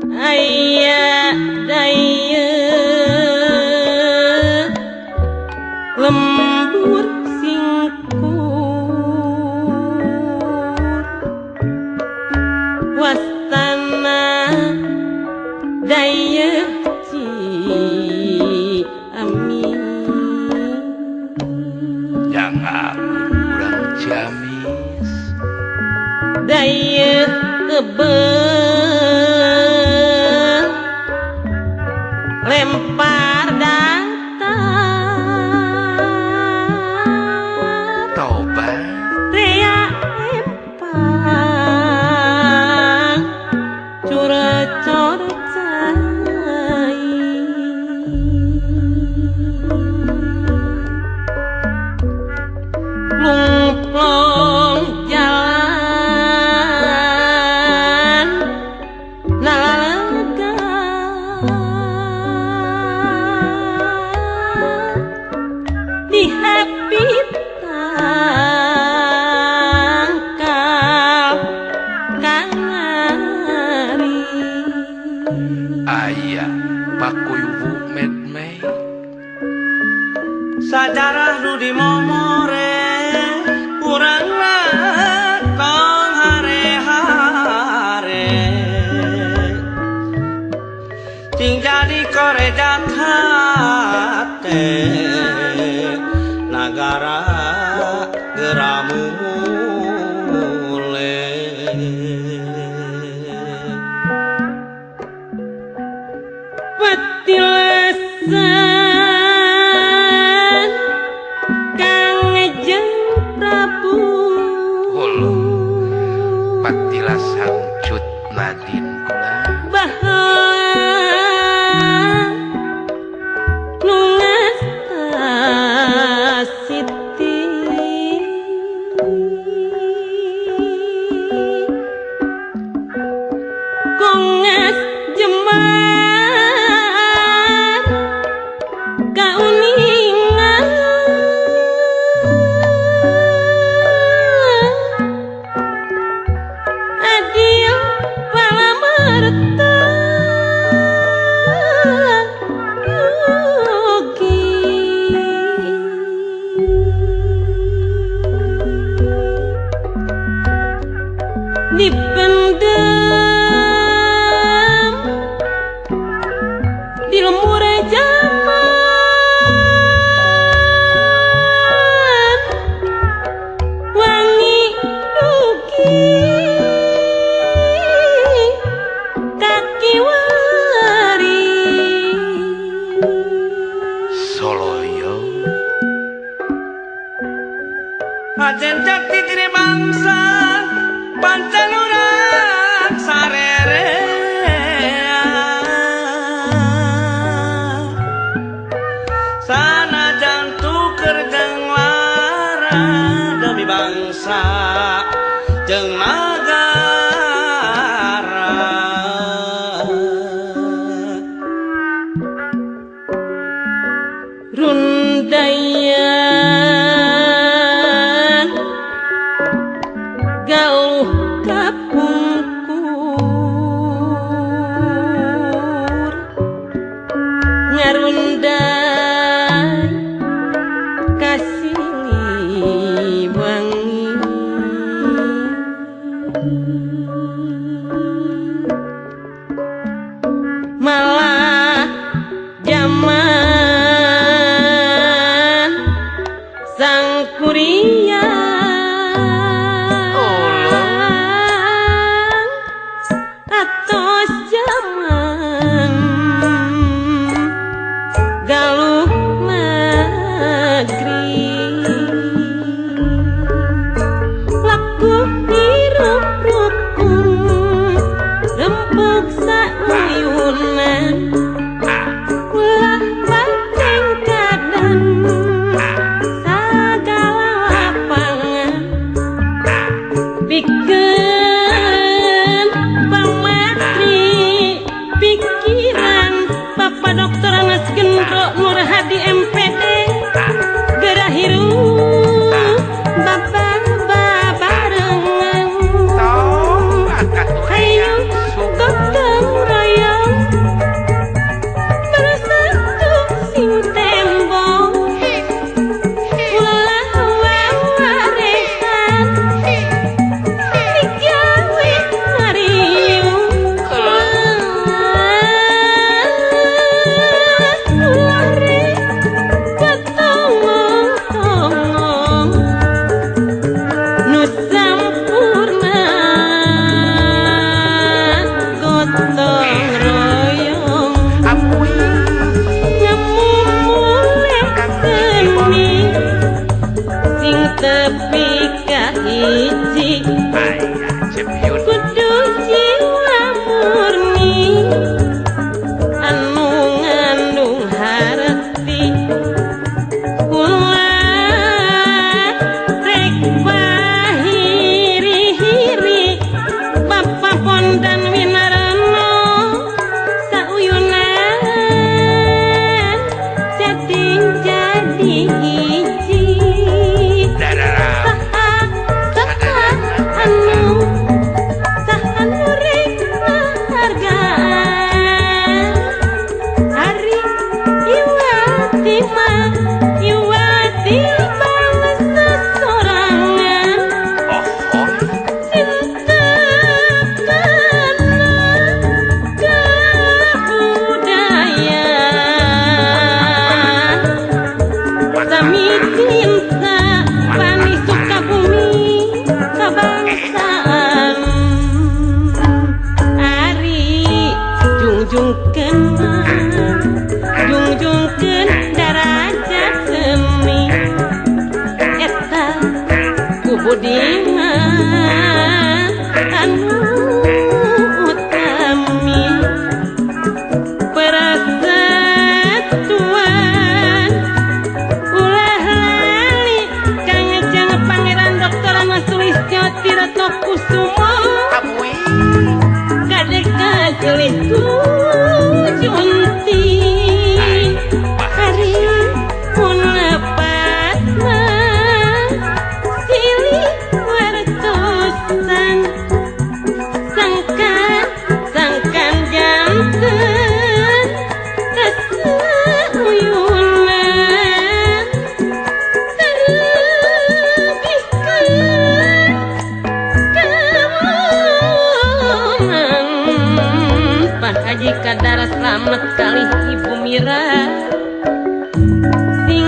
aya daya lembur singkur wastana daya ci amin jangan kurang jamis daya tebel lempar datar tobat rea empang curcor cai lumplong jalan nalaga di happy tangkap kangari ayah pakuyubu medmei sajarah nu dimomore urang tong hare-hare ting jadi korejat hate nagara geramule petilasan kang ngejeng Prabu hulu patilas hangcut nadin kula bahwa nungas siti kongas jemar kauningan adil palamerta yogi dipendam di lembur zaman wangi dugi kaki wari soloyo ajen jati diri bangsa pancaluran sarere sana jantu kerjeng lara demi bangsa jeung nagara rundayan galuh kapungkur ngarundai kasili wangi malah zaman sang kuria atos zaman galuh negeri laku hirup rukun rempuk sauyunan ulah jungjungkeun darajat seni eta ku budiman anu utami persatuan ulah lali Kangjeng Pangeran Dr. Mas Sulistyo Tirto Kusumo Abui kadek kajelih ku junti hari pun lepasna silih wartosan sangkan janten keseuyunan terbihkan kewonan Pak Haji Kadara selamat kali Ibu Mira sing